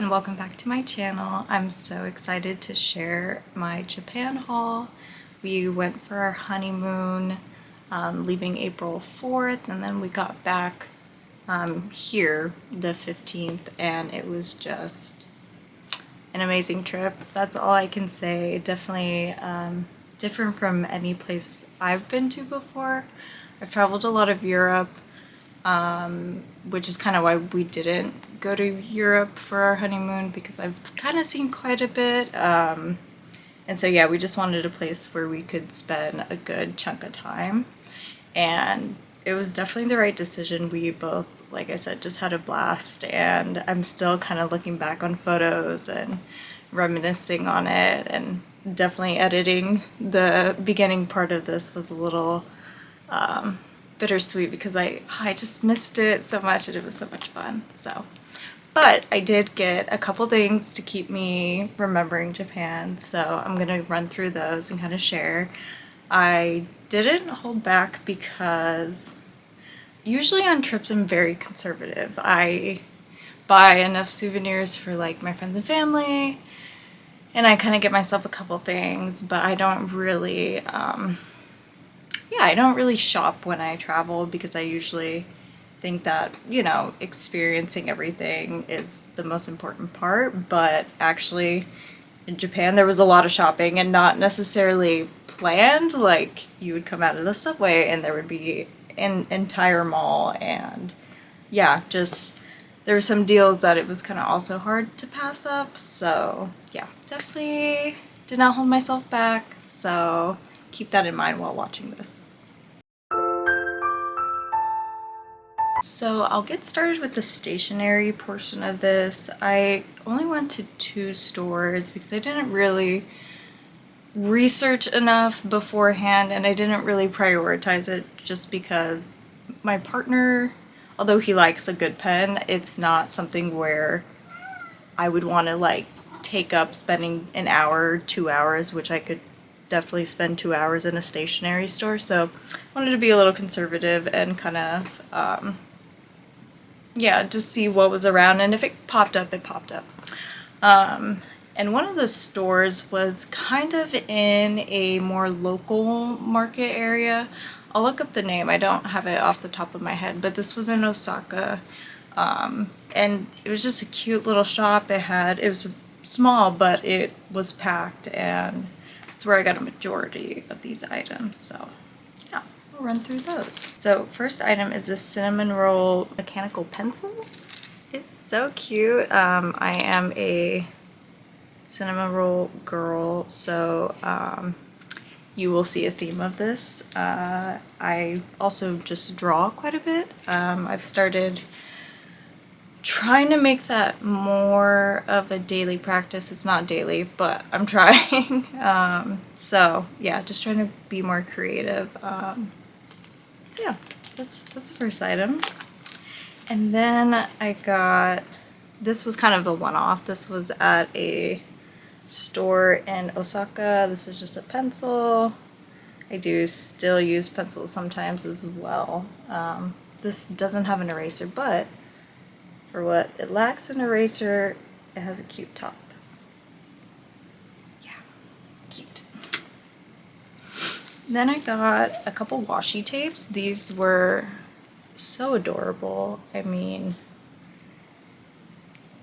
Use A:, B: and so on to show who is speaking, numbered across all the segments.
A: and welcome back to my channel. I'm so excited to share my Japan haul. We went for our honeymoon, leaving April 4th, and then we got back here the 15th, and it was just an amazing trip. That's all I can say. Definitely different from any place I've been to before. I've traveled a lot of Europe, which is kind of why we didn't go to Europe for our honeymoon, because I've kind of seen quite a bit. And so yeah, we just wanted a place where we could spend a good chunk of time. And it was definitely the right decision. We both, like I said, just had a blast, and I'm still kind of looking back on photos and reminiscing on it, and definitely editing the beginning part of this was a little bittersweet because I just missed it so much, and it was so much fun. So, but I did get a couple things to keep me remembering Japan, so I'm gonna run through those and kind of share. I didn't hold back because usually on trips I'm very conservative. I buy enough souvenirs for like my friends and family, and I kind of get myself a couple things, but I don't really I don't really shop when I travel, because I usually think that, you know, experiencing everything is the most important part. But actually in Japan there was a lot of shopping, and not necessarily planned. Like, you would come out of the subway and there would be an entire mall, and yeah, just there were some deals that it was kind of also hard to pass up. So yeah, definitely did not hold myself back, so keep that in mind while watching this. So I'll get started with the stationery portion of this. I only went to 2 stores because I didn't really research enough beforehand, and I didn't really prioritize it, just because my partner, although he likes a good pen, it's not something where I would want to like take up spending an hour, 2 hours, which I could definitely spend 2 hours in a stationery store. So I wanted to be a little conservative and kind of yeah, just see what was around, and if it popped up, it popped up. And one of the stores was kind of in a more local market area. I'll look up the name, I don't have it off the top of my head, but this was in Osaka. And it was just a cute little shop. It was small, but it was packed, and it's where I got a majority of these items. So yeah, we'll run through those. So first item is this cinnamon roll mechanical pencil. It's so cute. I am a cinnamon roll girl, so you will see a theme of this. I also just draw quite a bit. I've started trying to make that more of a daily practice. It's not daily, but I'm trying. So yeah, just trying to be more creative. So yeah, that's the first item. And then I got, this was kind of a one-off. This was at a store in Osaka. This is just a pencil. I do still use pencils sometimes as well. This doesn't have an eraser, but for what it lacks an eraser, it has a cute top. Yeah, cute. Then I got a couple washi tapes. These were so adorable. I mean,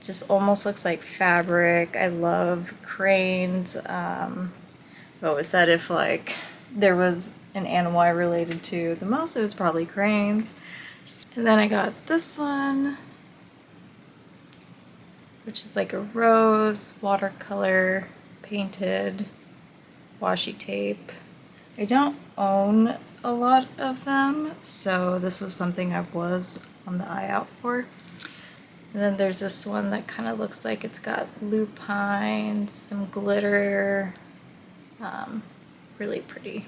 A: just almost looks like fabric. I love cranes. I've always said if like there was an animal I related to the most, it was probably cranes. And then I got this one, which is like a rose watercolor painted washi tape. I don't own a lot of them, so this was something I was on the eye out for. And then there's this one that kind of looks like it's got lupines, some glitter, really pretty.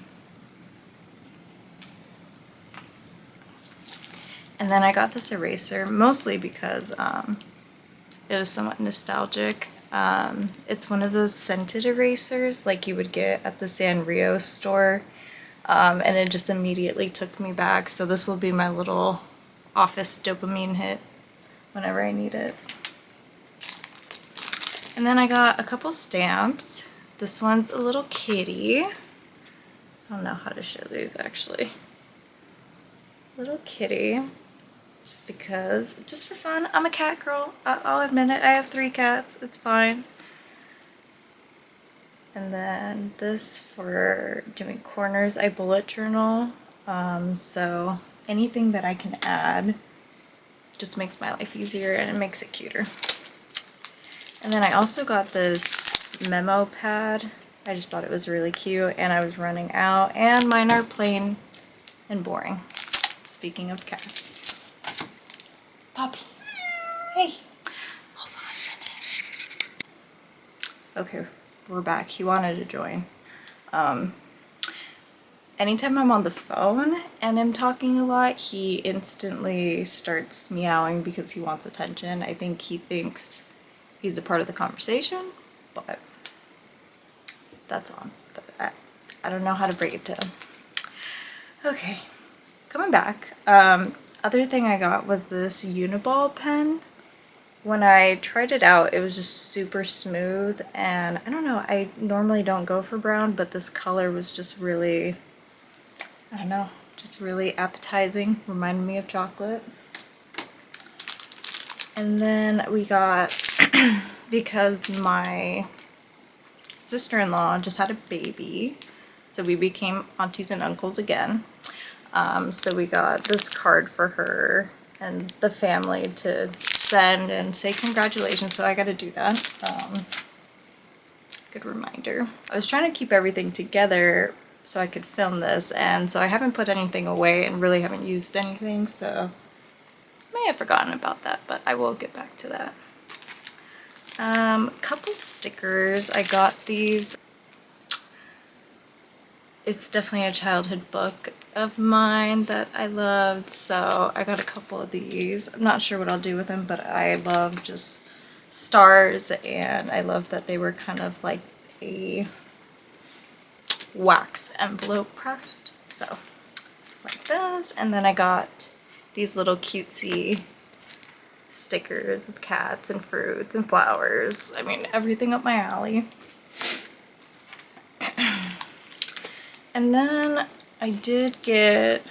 A: And then I got this eraser mostly because it was somewhat nostalgic. It's one of those scented erasers like you would get at the Sanrio store, and it just immediately took me back. So this will be my little office dopamine hit whenever I need it. And then I got a couple stamps. This one's a little kitty. I don't know how to show these actually. Little kitty. Just because, just for fun. I'm a cat girl. I'll admit it. I have 3 cats. It's fine. And then this for doing corners. I bullet journal. So anything that I can add just makes my life easier and it makes it cuter. And then I also got this memo pad. I just thought it was really cute and I was running out, and mine are plain and boring. Speaking of cats. Poppy. Hey. Hold on a minute. Okay, we're back. He wanted to join. Anytime I'm on the phone and I'm talking a lot, he instantly starts meowing because he wants attention. I think he thinks he's a part of the conversation, but that's on. I don't know how to break it to him. Okay, coming back. Other thing I got was this Uniball pen. When I tried it out, it was just super smooth, and I don't know, I normally don't go for brown, but this color was just really, I don't know, just really appetizing, reminded me of chocolate. And then we got, because my sister-in-law just had a baby, so we became aunties and uncles again. So we got this card for her and the family to send and say congratulations, so I gotta do that. Good reminder. I was trying to keep everything together so I could film this, and so I haven't put anything away and really haven't used anything, so I may have forgotten about that, but I will get back to that. Couple stickers. I got these. It's definitely a childhood book of mine that I loved, so I got a couple of these. I'm not sure what I'll do with them, but I love just stars, and I love that they were kind of like a wax envelope pressed, so like those. And then I got these little cutesy stickers with cats and fruits and flowers. I mean, everything up my alley. And then I did get,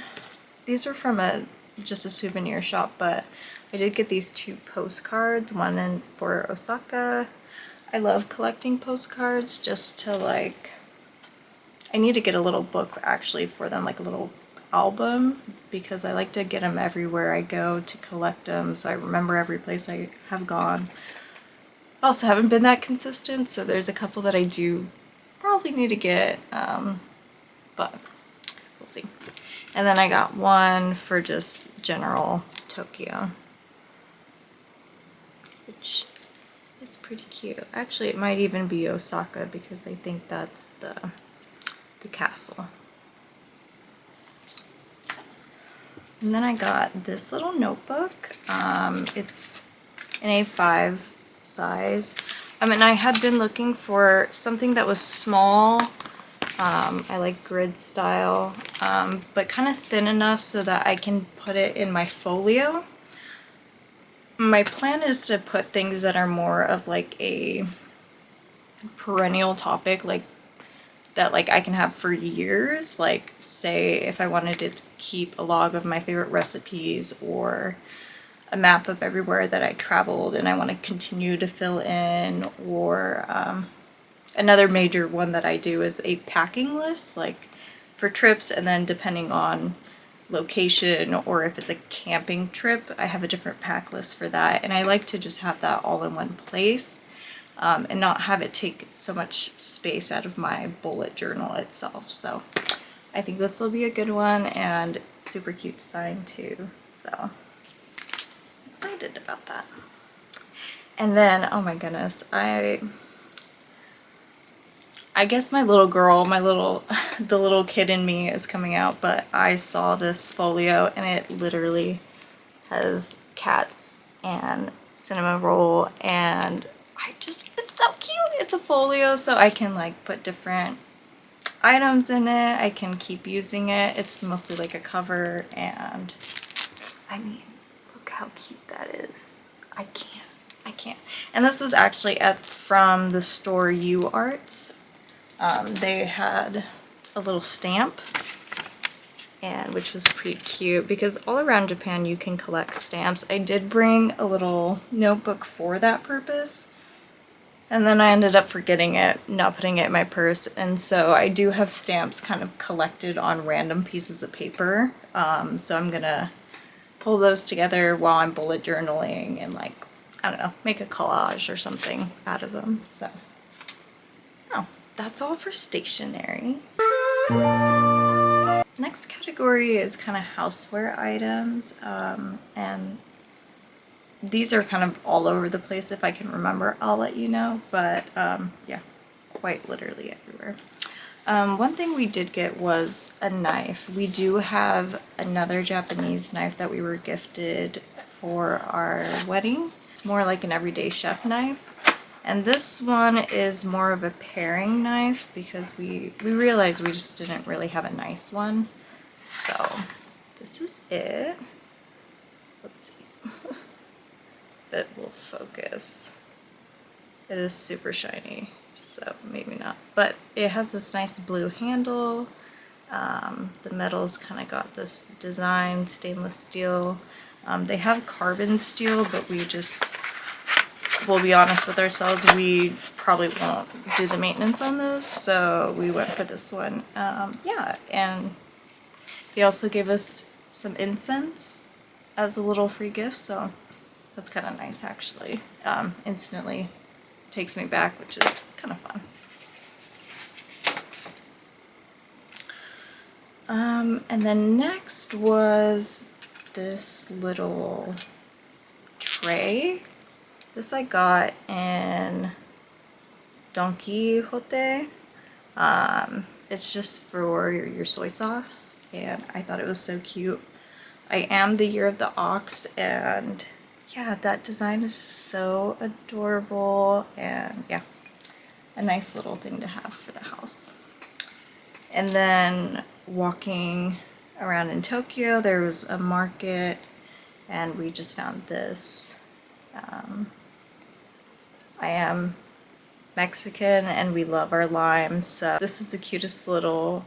A: these were from just a souvenir shop, but I did get these 2 postcards, one for Osaka. I love collecting postcards just to like, I need to get a little book actually for them, like a little album, because I like to get them everywhere I go to collect them, so I remember every place I have gone. I also haven't been that consistent, so there's a couple that I do probably need to get, but we'll see. And then I got one for just general Tokyo, which is pretty cute. Actually, it might even be Osaka because I think that's the castle. And then I got this little notebook. It's an A5 size. And I had been looking for something that was small. I like grid style, but kind of thin enough so that I can put it in my folio. My plan is to put things that are more of like a perennial topic, like that like I can have for years. Like say if I wanted to keep a log of my favorite recipes, or a map of everywhere that I traveled and I want to continue to fill in, or another major one that I do is a packing list, like for trips, and then depending on location or if it's a camping trip, I have a different pack list for that, and I like to just have that all in one place, and not have it take so much space out of my bullet journal itself. So I think this will be a good one, and super cute design too, so excited about that. And then, oh my goodness, I guess my little girl, the little kid in me is coming out, but I saw this folio and it literally has cats and cinnamon roll, and it's so cute. It's a folio, so I can like put different items in it. I can keep using it. It's mostly like a cover, and I mean, look how cute that is. I can't. I can't. And this was actually from the store U Arts. They had a little stamp, and which was pretty cute because all around Japan you can collect stamps. I did bring a little notebook for that purpose, and then I ended up forgetting it, not putting it in my purse, and so I do have stamps kind of collected on random pieces of paper. So I'm gonna pull those together while I'm bullet journaling and, like, I don't know, make a collage or something out of them. So, oh, that's all for stationery. Next category is kind of houseware items, and these are kind of all over the place. If I can remember, I'll let you know, but yeah, quite literally everywhere. One thing we did get was a knife. We do have another Japanese knife that we were gifted for our wedding. It's more like an everyday chef knife. And this one is more of a paring knife because we realized we just didn't really have a nice one. So this is it. Let's see if it will focus. It is super shiny, so maybe not. But it has this nice blue handle. The metal's kind of got this design, stainless steel. They have carbon steel, but we'll be honest with ourselves, we probably won't do the maintenance on those, so we went for this one. Yeah, and they also gave us some incense as a little free gift, so that's kind of nice actually. Instantly takes me back, which is kind of fun. And then next was this little tray. This I got in Don Quixote. It's just for your soy sauce, and I thought it was so cute. I am the year of the ox, and yeah, that design is just so adorable, and yeah, a nice little thing to have for the house. And then walking around in Tokyo, there was a market, and we just found this. I am Mexican and we love our lime, so this is the cutest little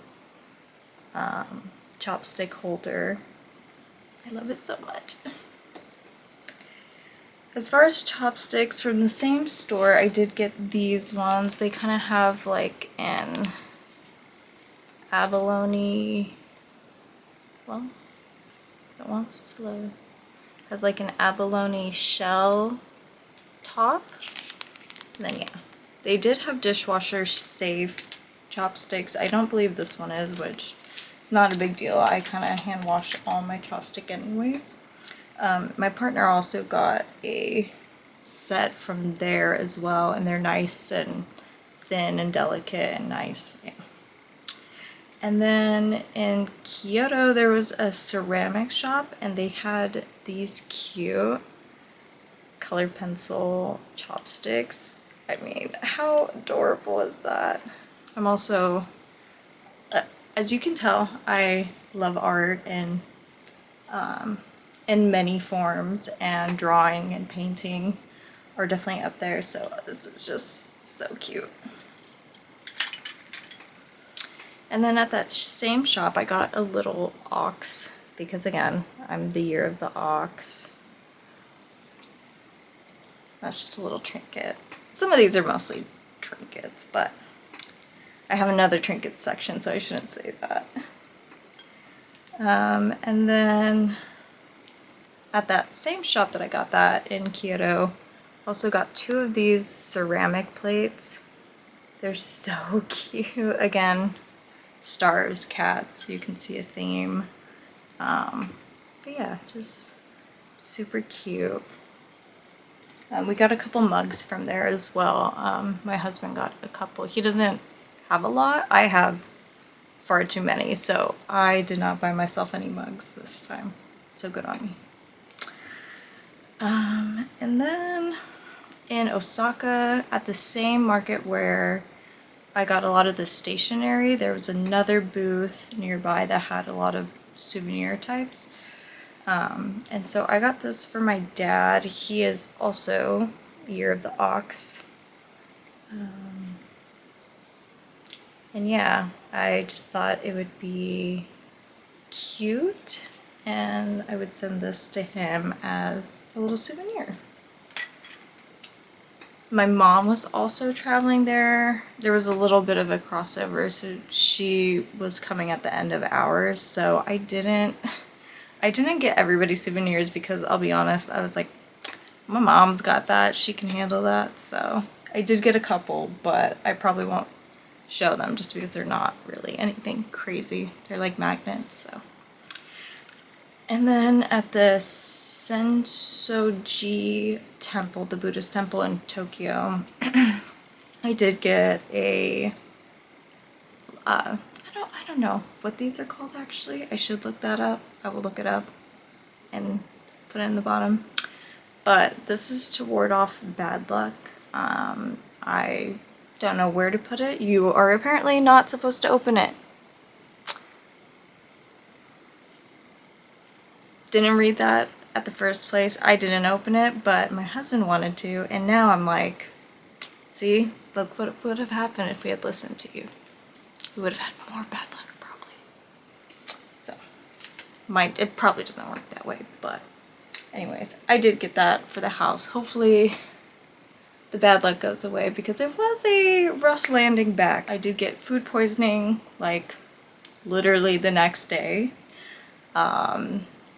A: chopstick holder. I love it so much. As far as chopsticks from the same store, I did get these ones. They kind of have like an abalone, well, it wants to load. Has like an abalone shell top. And then yeah, they did have dishwasher safe chopsticks. I don't believe this one is, which is not a big deal. I kind of hand wash all my chopstick anyways. My partner also got a set from there as well, and they're nice and thin and delicate and nice. Yeah. And then in Kyoto there was a ceramic shop, and they had these cute colored pencil chopsticks. I mean, how adorable is that? I'm also, as you can tell, I love art and in many forms, and drawing and painting are definitely up there, so this is just so cute. And then at that same shop I got a little ox, because again, I'm the year of the ox. That's just a little trinket. Some of these are mostly trinkets, but I have another trinket section, so I shouldn't say that. And then at that same shop that I got that in Kyoto, also got two of these ceramic plates. They're so cute. Again, stars, cats, you can see a theme. But yeah, just super cute. We got a couple mugs from there as well. My husband got a couple. He doesn't have a lot. I have far too many, so I did not buy myself any mugs this time. So good on me. And then in Osaka, at the same market where I got a lot of the stationery, there was another booth nearby that had a lot of souvenir types. And so I got this for my dad. He is also Year of the Ox. And yeah, I just thought it would be cute, and I would send this to him as a little souvenir. My mom was also traveling there. There was a little bit of a crossover, so she was coming at the end of ours, so I didn't get everybody souvenirs because I'll be honest, I was like, my mom's got that, she can handle that. So I did get a couple, but I probably won't show them just because they're not really anything crazy. They're like magnets, so. And then at the Sensoji temple, the Buddhist temple in Tokyo, I did get a, I don't know what these are called actually. I should look that up. I will look it up and put it in the bottom. But this is to ward off bad luck. I don't know where to put it. You are apparently not supposed to open it. Didn't read that at the first place. I didn't open it, but my husband wanted to, and now I'm like, see, look what would have happened if we had listened to you. We would have had more bad luck, probably. So, it probably doesn't work that way, but anyways, I did get that for the house. Hopefully the bad luck goes away because it was a rough landing back. I did get food poisoning like literally the next day.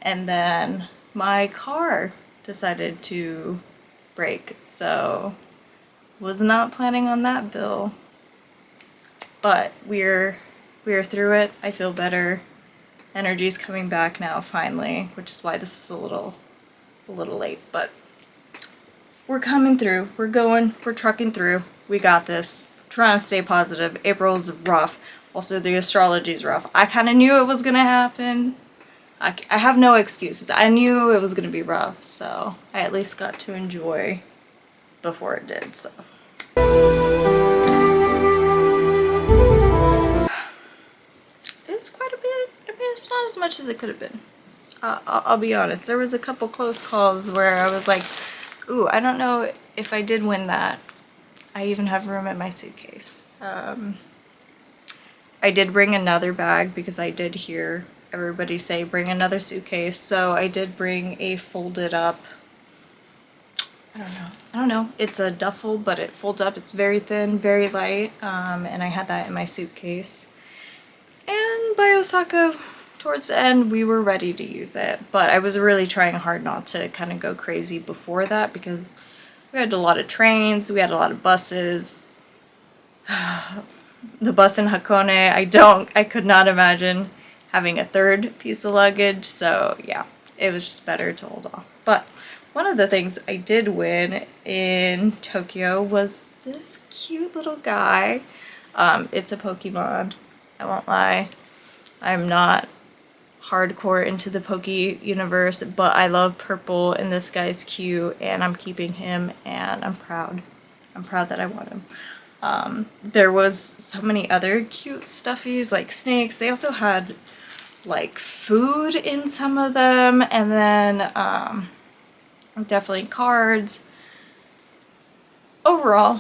A: And then my car decided to break, so was not planning on that bill. But we're through it. I feel better. Energy's coming back now finally, which is why this is a little late, but we're coming through. We're trucking through. We got this. Trying to stay positive. April's rough. Also, the astrology's rough. I kind of knew it was gonna happen. I have no excuses. I knew it was gonna be rough, so I at least got to enjoy before it did, so. It's quite a bit. I mean, it's not as much as it could have been. I'll be honest. There was a couple close calls where I was like, ooh, I don't know if I did win that. I even have room in my suitcase. I did bring another bag because I did hear everybody say bring another suitcase. So I did bring a folded up, I don't know. It's a duffel, but it folds up. It's very thin, very light. And I had that in my suitcase. And by Osaka, towards the end, we were ready to use it. But I was really trying hard not to kind of go crazy before that because we had a lot of trains, we had a lot of buses. The bus in Hakone, I could not imagine having a third piece of luggage, so yeah, it was just better to hold off. But one of the things I did win in Tokyo was this cute little guy. It's a Pokemon, I won't lie. I'm not hardcore into the Poke universe, but I love purple and this guy's cute and I'm keeping him and I'm proud. I'm proud that I won him. There was so many other cute stuffies like snakes. They also had like food in some of them, and then definitely cards. Overall,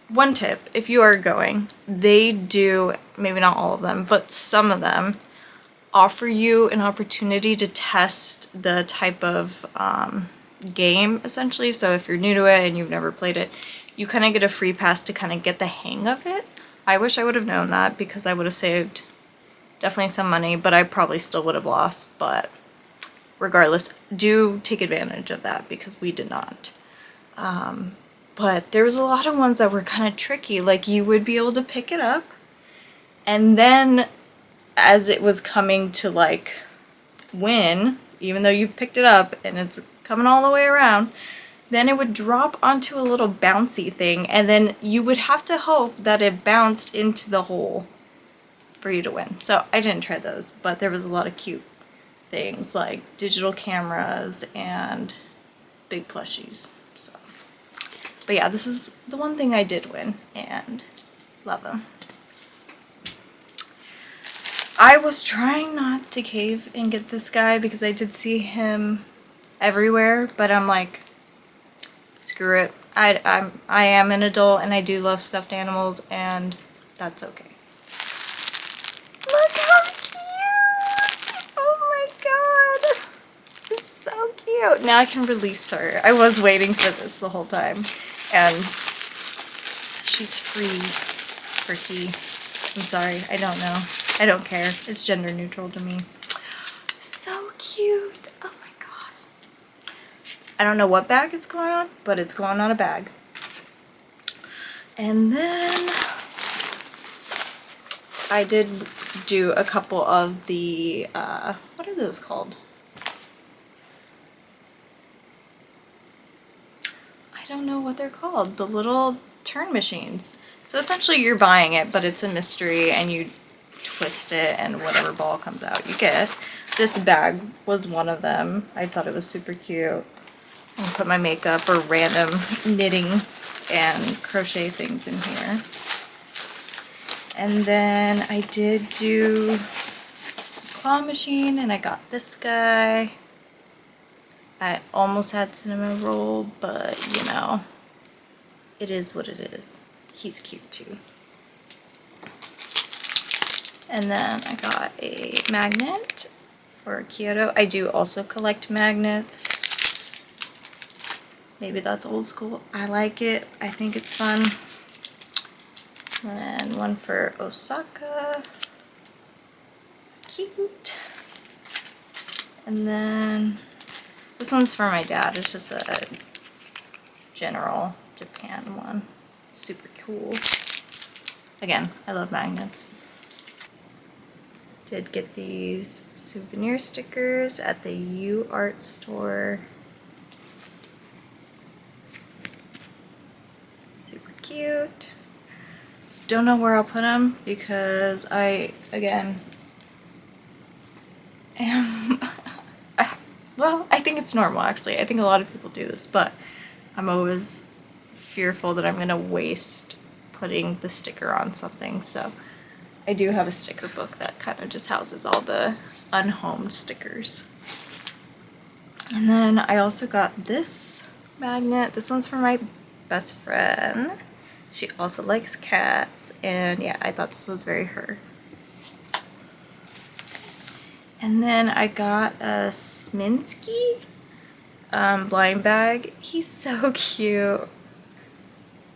A: one tip, if you are going, they do, maybe not all of them, but some of them offer you an opportunity to test the type of game, essentially. So if you're new to it and you've never played it, you kind of get a free pass to kind of get the hang of it. I wish I would have known that because I would have saved definitely some money, but I probably still would have lost. But regardless, do take advantage of that because we did not. But there was a lot of ones that were kind of tricky. Like you would be able to pick it up, and then as it was coming to like win, even though you've picked it up and it's coming all the way around, then it would drop onto a little bouncy thing, and then you would have to hope that it bounced into the hole for you to win. So I didn't try those, but there was a lot of cute things like digital cameras and big plushies. So, but yeah, this is the one thing I did win and love them. I was trying not to cave and get this guy because I did see him everywhere, but I'm like, screw it. I am an adult and I do love stuffed animals, and that's okay. Look how cute! Oh my god! It's so cute. Now I can release her. I was waiting for this the whole time, and she's free for he. I'm sorry, I don't know. I don't care. It's gender neutral to me. So cute. Oh my god. I don't know what bag it's going on, but it's going on a bag. And then I did do a couple of the, what are those called? I don't know what they're called. The little turn machines. So essentially you're buying it, but it's a mystery, and you twist it and whatever ball comes out you get. This bag was one of them. I thought it was super cute. I put my makeup or random knitting and crochet things in here. And then I did do claw machine, and I got this guy. I almost had cinnamon roll, but you know, it is what it is. He's cute too. And then I got a magnet for Kyoto. I do also collect magnets. Maybe that's old school. I like it. I think it's fun. And then one for Osaka. It's cute. And then this one's for my dad. It's just a general Japan one. Super cool. Again, I love magnets. Did get these souvenir stickers at the U Art store. Super cute. Don't know where I'll put them because I, again, am, well, I think it's normal actually. I think a lot of people do this, but I'm always fearful that I'm gonna waste putting the sticker on something, so I do have a sticker book that kind of just houses all the unhomed stickers. And then I also got this magnet. This one's for my best friend. She also likes cats, and yeah, I thought this was very her. And then I got a Sminsky blind bag. He's so cute.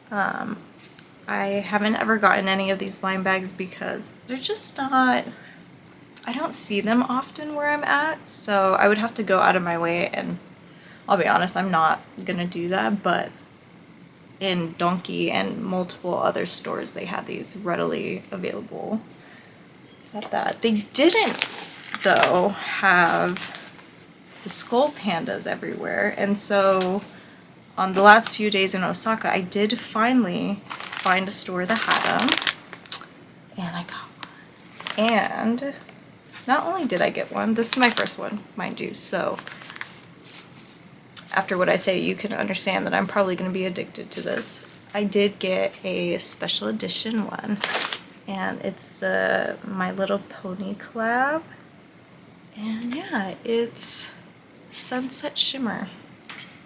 A: I haven't ever gotten any of these blind bags because they're just not, I don't see them often where I'm at, so I would have to go out of my way, and I'll be honest, I'm not gonna do that, but in Donkey and multiple other stores they had these readily available at that. They didn't, though, have the skull pandas everywhere, and so on the last few days in Osaka, I did finally find a store that had them, and I got one. And not only did I get one, this is my first one, mind you, so after what I say, you can understand that I'm probably going to be addicted to this. I did get a special edition one, and it's the My Little Pony collab, and yeah, it's Sunset Shimmer.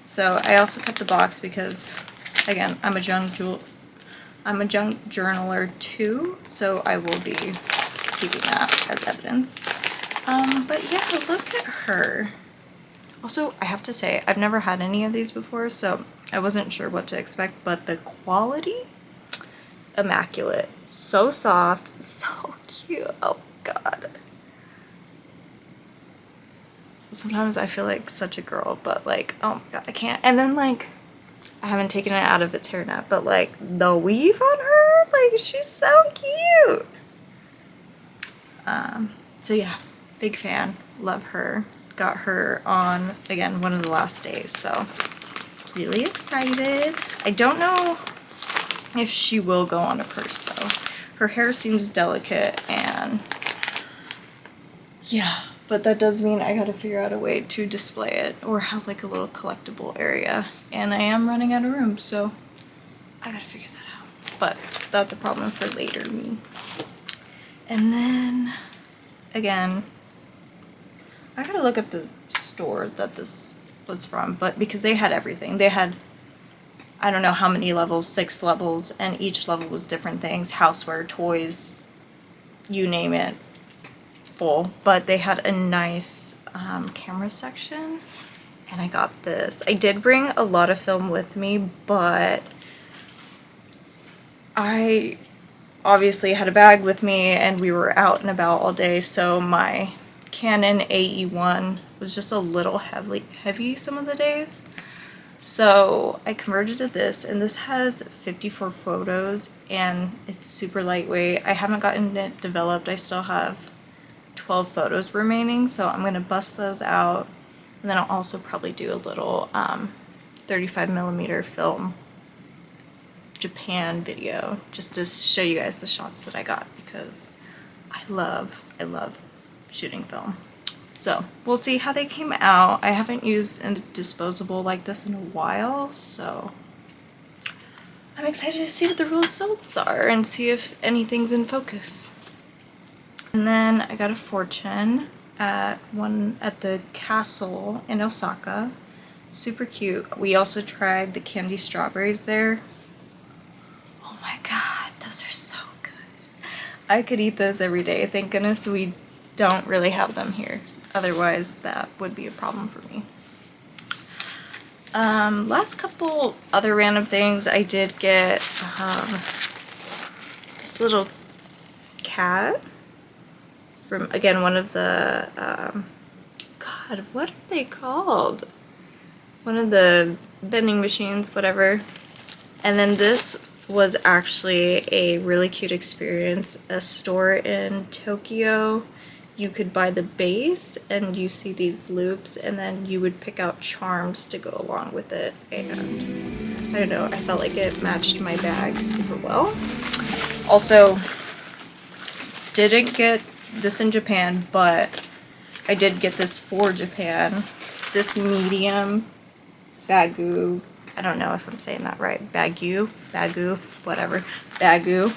A: So I also kept the box because, again, I'm a junk journaler too, so I will be keeping that as evidence. But yeah, look at her. Also, I have to say, I've never had any of these before, so I wasn't sure what to expect, but the quality, immaculate. So soft, so cute. Oh god. Sometimes I feel like such a girl, but like, oh my god, I can't. And then like, I haven't taken it out of its hair net, but like the weave on her, like she's so cute. So yeah, big fan, love her. Got her on, again, one of the last days, so really excited. I don't know if she will go on a purse though. Her hair seems delicate, and yeah, but that does mean I gotta figure out a way to display it or have like a little collectible area, and I am running out of room, so I gotta figure that out. But that's a problem for later me. And then again, I gotta look up the store that this was from, but because they had everything. They had I don't know how many levels, 6 levels, and each level was different things, houseware, toys, you name it, full. But they had a nice camera section, and I got this. I did bring a lot of film with me, but I obviously had a bag with me and we were out and about all day, so my Canon AE1 was just a little heavy some of the days. So I converted to this, and this has 54 photos and it's super lightweight. I haven't gotten it developed. I still have 12 photos remaining, so I'm going to bust those out, and then I'll also probably do a little 35mm film Japan video just to show you guys the shots that I got, because I love shooting film. So we'll see how they came out. I haven't used a disposable like this in a while, so I'm excited to see what the results are and see if anything's in focus. And then I got a fortune at the castle in Osaka. Super cute. We also tried the candy strawberries there. Oh my god, those are so good. I could eat those every day. Thank goodness we don't really have them here. Otherwise, that would be a problem for me. Last couple other random things. I did get this little cat from, again, one of the, God, what are they called? One of the vending machines, whatever. And then this was actually a really cute experience. A store in Tokyo. You could buy the base and you see these loops, and then you would pick out charms to go along with it, and I don't know, I felt like it matched my bag super well. Also, didn't get this in Japan, but I did get this for Japan. This medium bagu, I don't know if I'm saying that right, bagu, whatever, bagu.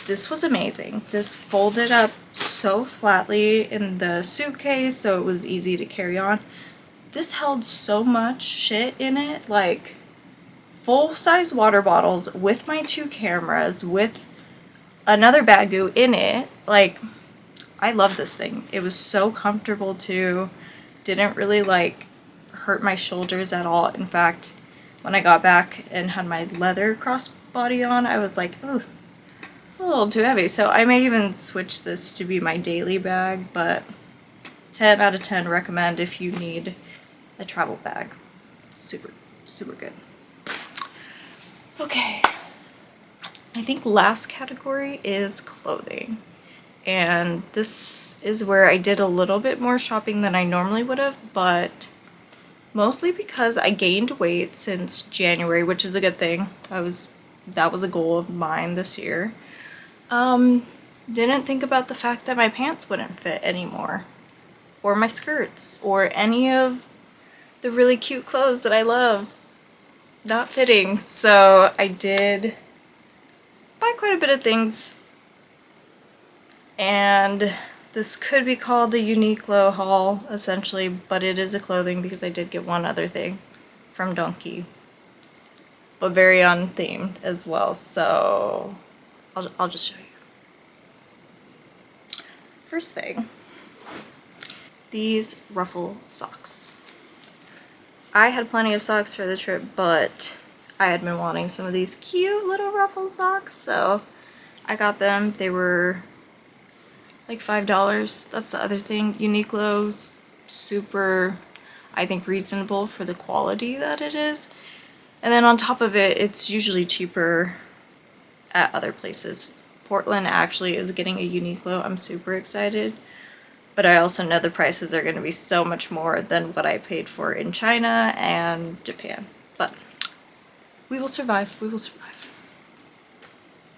A: This was amazing. This folded up so flatly in the suitcase, so it was easy to carry on. This held so much shit in it, like full-size water bottles with my 2 cameras, with another bagu in it. Like, I love this thing. It was so comfortable too. Didn't really like hurt my shoulders at all. In fact, when I got back and had my leather crossbody on, I was like, oh, it's a little too heavy. So I may even switch this to be my daily bag, but 10 out of 10 recommend if you need a travel bag. Super, super good. Okay. I think last category is clothing. And this is where I did a little bit more shopping than I normally would have, but mostly because I gained weight since January, which is a good thing. That was a goal of mine this year. Didn't think about the fact that my pants wouldn't fit anymore, or my skirts, or any of the really cute clothes that I love not fitting. So I did buy quite a bit of things, and this could be called a Uniqlo haul essentially, but it is a clothing because I did get one other thing from Donkey, but very unthemed as well, so I'll just show you. First thing, these ruffle socks. I had plenty of socks for the trip, but I had been wanting some of these cute little ruffle socks, so I got them. They were like $5. That's the other thing. Uniqlo's super, I think, reasonable for the quality that it is. And then on top of it, it's usually cheaper at other places. Portland actually is getting a Uniqlo. I'm super excited. But I also know the prices are going to be so much more than what I paid for in China and Japan. But we will survive. We will survive.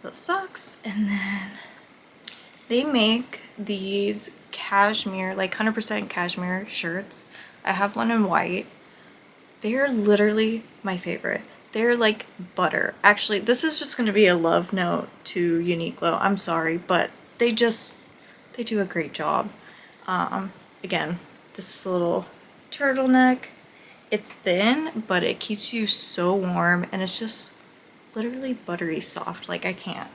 A: So socks, and then they make these cashmere, like 100% cashmere shirts. I have one in white. They're literally my favorite. They're like butter. Actually, this is just going to be a love note to Uniqlo. I'm sorry, but they do a great job. Again, this is a little turtleneck, It's thin, but it keeps you so warm, and it's just literally buttery soft. Like, I can't.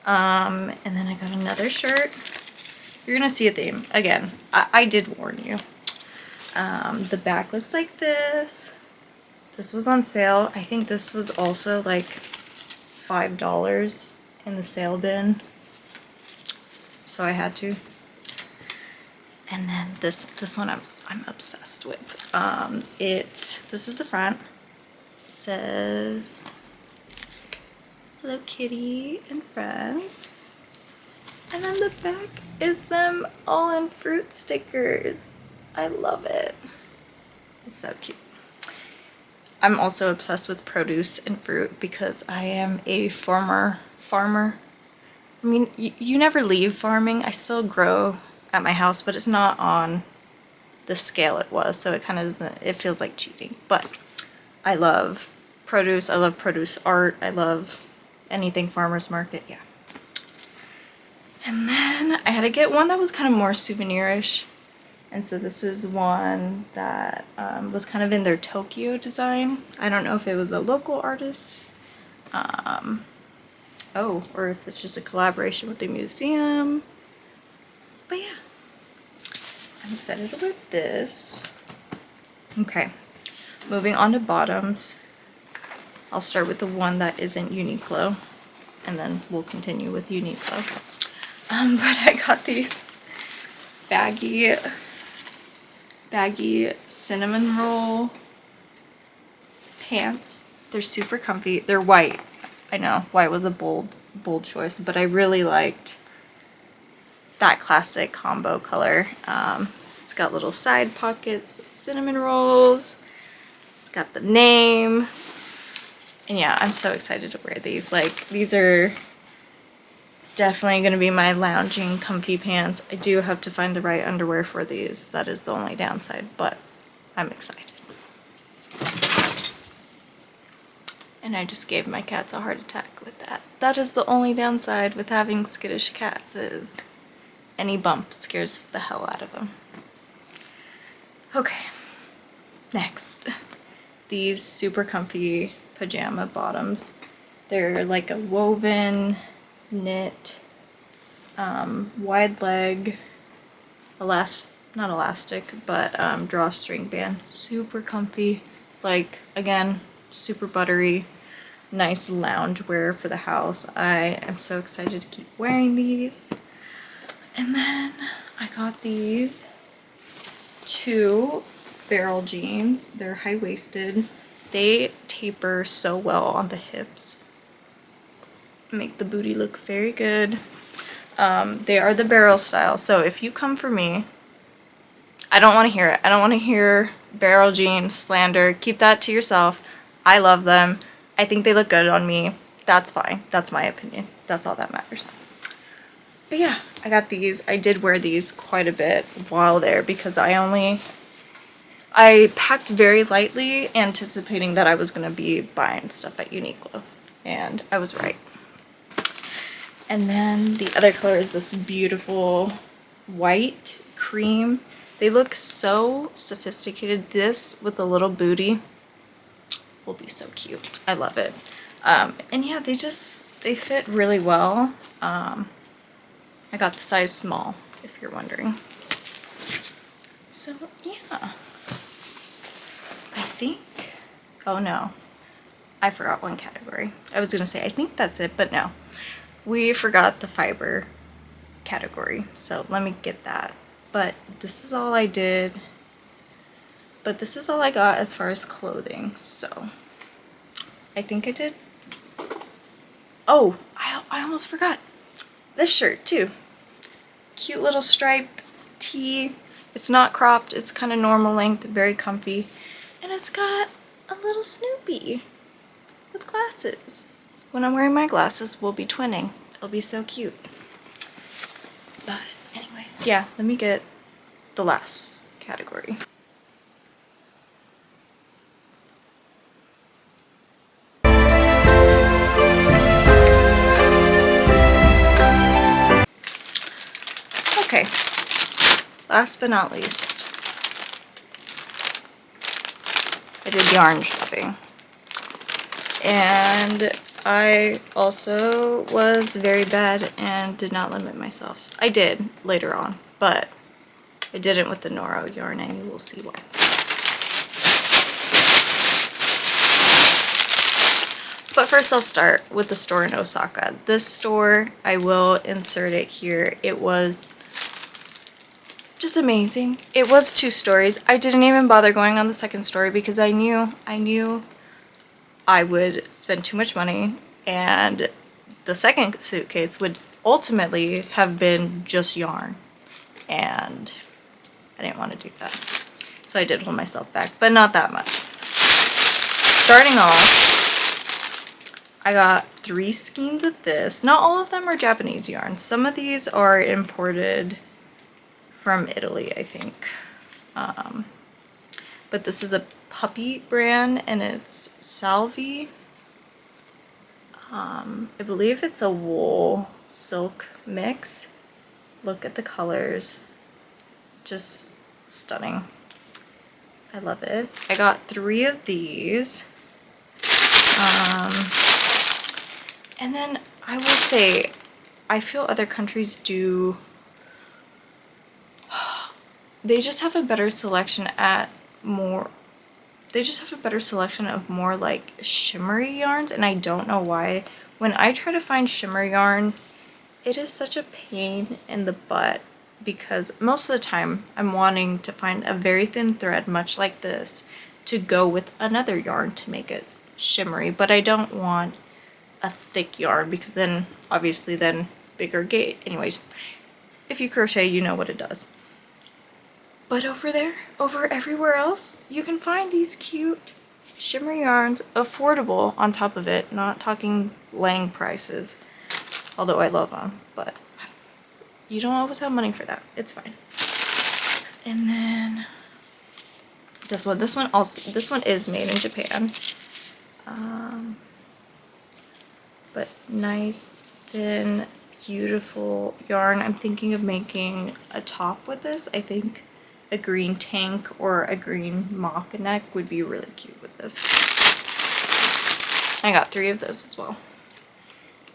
A: And then I got another shirt. You're gonna see a theme. Again, I did warn you. The back looks like this. This was on sale. I think this was also like $5 in the sale bin. So I had to. And then this one I'm obsessed with. This is the front. It says Hello Kitty and friends. And then the back is them all in fruit stickers. I love it. It's so cute. I'm also obsessed with produce and fruit because I am a former farmer. I mean, you never leave farming. I still grow at my house, but it's not on the scale it was, so it kind of doesn't, it feels like cheating. But I love produce. I love produce art. I love anything farmer's market. Yeah. And then I had to get one that was kind of more souvenirish. And so this is one that was kind of in their Tokyo design. I don't know if it was a local artist. Or if it's just a collaboration with the museum. But yeah, I'm excited to wear this. Okay, moving on to bottoms. I'll start with the one that isn't Uniqlo, and then we'll continue with Uniqlo. But I got these baggy cinnamon roll pants. They're super comfy. They're white. I know white was a bold choice, but I really liked that classic combo color. It's got little side pockets with cinnamon rolls. It's got the name. And yeah, I'm so excited to wear these. Like, these are definitely going to be my lounging comfy pants. I do have to find the right underwear for these. That is the only downside, but I'm excited. And I just gave my cats a heart attack with that. That is the only downside with having skittish cats, is any bump scares the hell out of them. Okay, next. These super comfy pajama bottoms. They're like a woven knit, wide leg, not elastic, but drawstring band. Super comfy. Like, again, super buttery. Nice lounge wear for the house. I am so excited to keep wearing these. And then I got these two barrel jeans. They're high-waisted. They taper so well on the hips. Make the booty look very good. They are the barrel style, so if you come for me, I don't want to hear it. I don't want to hear barrel jean slander. Keep that to yourself. I love them. I think they look good on me. That's fine. That's my opinion. That's all that matters. But yeah, I got these. I did wear these quite a bit while there because I packed very lightly, anticipating that I was going to be buying stuff at Uniqlo. And I was right. And then the other color is this beautiful white cream. They look so sophisticated. This with a little booty will be so cute. I love it. And yeah, they fit really well. I got the size small, if you're wondering. So yeah, I think, oh no, I forgot one category. I was gonna say I think that's it, but no. We forgot the fiber category, so let me get that. But this is all I did. But this is all I got as far as clothing, so I think I did. Oh, I almost forgot. This shirt too. Cute little stripe tee. It's not cropped, it's kind of normal length, very comfy. And it's got a little Snoopy with glasses. When I'm wearing my glasses, we'll be twinning. It'll be so cute. But anyways, yeah, let me get the last category. Okay, last but not least, I did yarn shopping. And I also was very bad and did not limit myself. I did later on, but I didn't with the Noro yarn, and you will see why. But first I'll start with the store in Osaka. This store, I will insert it here. It was just amazing. It was 2 stories. I didn't even bother going on the second story because I knew I would spend too much money, and the second suitcase would ultimately have been just yarn, and I didn't want to do that. So I did hold myself back, but not that much. Starting off, I got 3 skeins of this. Not all of them are Japanese yarn. Some of these are imported from Italy, I think. But this is a puppy brand, and it's Salvi. I believe it's a wool silk mix. Look at the colors. Just stunning. I love it. I got 3 of these. And then I will say, I feel other countries do, they just have a better selection of more like shimmery yarns, and I don't know why. When I try to find shimmer yarn, it is such a pain in the butt because most of the time I'm wanting to find a very thin thread, much like this, to go with another yarn to make it shimmery, but I don't want a thick yarn because then obviously bigger gauge. Anyways, if you crochet, you know what it does. But over everywhere else, you can find these cute shimmer yarns, affordable on top of it, not talking Lang prices, although I love them, but you don't always have money for that. It's fine. And then this one is made in Japan. But nice, thin, beautiful yarn. I'm thinking of making a top with this. I think a green tank or a green mock neck would be really cute with this. I got 3 of those as well.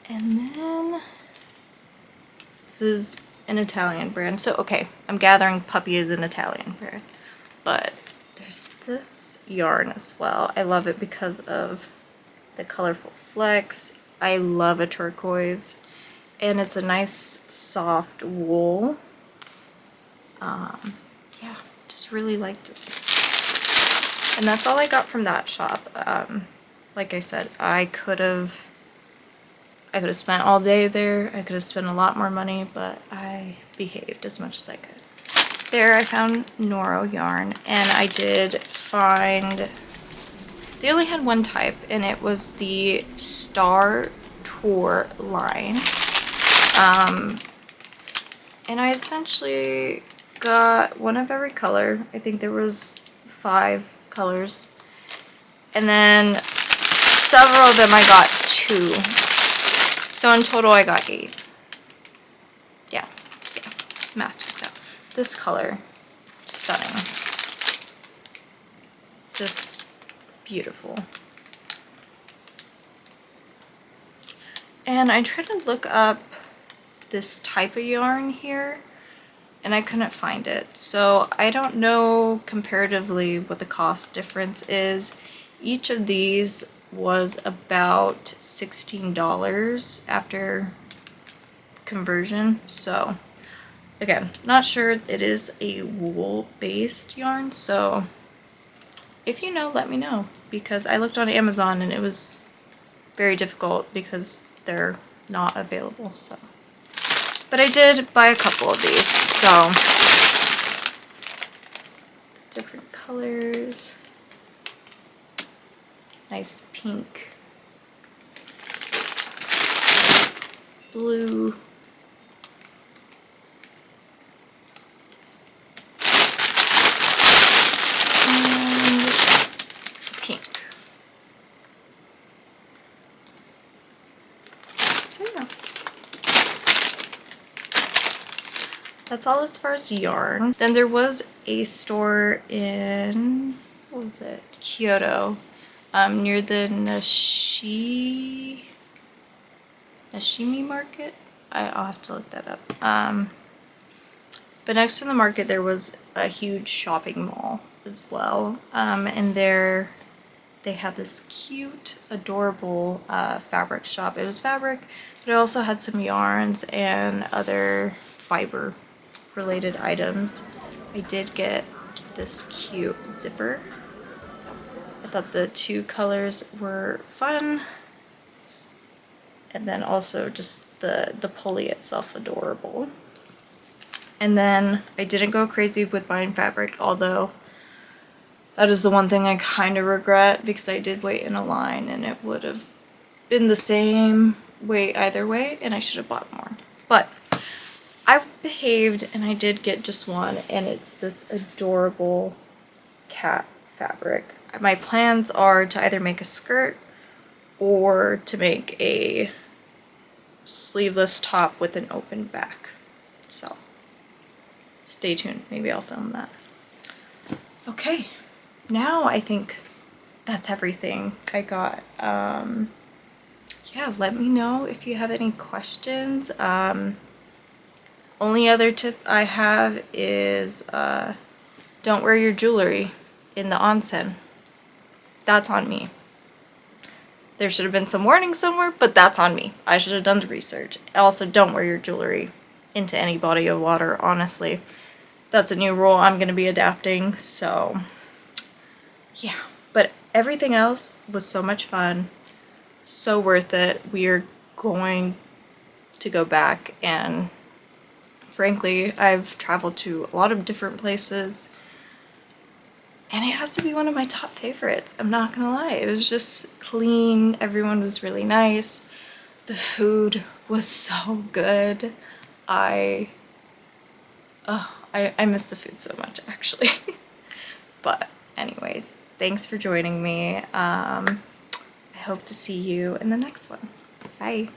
A: And then this is an Italian brand. So, okay, I'm gathering puppy is an Italian brand. But there's this yarn as well. I love it because of the colorful flecks. I love a turquoise, and it's a nice soft wool. Yeah, just really liked this. And that's all I got from that shop. Like I said, I could have spent all day there. I could have spent a lot more money, but I behaved as much as I could. There I found Noro yarn, and I did find, they only had 1 type, and it was the Star Tour line. And I essentially got 1 of every color. I think there was 5 colors. And then several of them I got 2. So in total I got 8. Yeah, math checks out. This color, stunning. Just beautiful. And I tried to look up this type of yarn here, and I couldn't find it. So I don't know comparatively what the cost difference is. Each of these was about $16 after conversion. So again, not sure. It is a wool based yarn, so if you know, let me know, because I looked on Amazon and it was very difficult because they're not available. So, but I did buy a couple of these, so different colors. Nice pink, blue, and pink. So yeah. That's all as far as yarn. Then there was a store in, what was it? Kyoto, near the Nashimi market. I'll have to look that up. But next to the market there was a huge shopping mall as well, and there they had this cute, adorable fabric shop. It was fabric, but it also had some yarns and other fiber related items. I did get this cute zipper. I thought the two colors were fun, and then also just the pulley itself adorable. And then I didn't go crazy with buying fabric, although that is the one thing I kind of regret, because I did wait in a line and it would have been the same wait either way and I should have bought more. But I behaved and I did get just one, and it's this adorable cat fabric. My plans are to either make a skirt or to make a sleeveless top with an open back. So stay tuned, maybe I'll film that. Okay, now I think that's everything I got. Yeah, let me know if you have any questions. Only other tip I have is don't wear your jewelry in the onsen. That's on me. There should have been some warning somewhere, but that's on me. I should have done the research. Also, don't wear your jewelry into any body of water, honestly. That's a new rule I'm going to be adapting, so yeah. But everything else was so much fun, so worth it. We are going to go back, and frankly, I've traveled to a lot of different places, and it has to be one of my top favorites. I'm not gonna lie. It was just clean. Everyone was really nice. The food was so good. I miss the food so much, actually. But anyways, thanks for joining me. I hope to see you in the next one. Bye.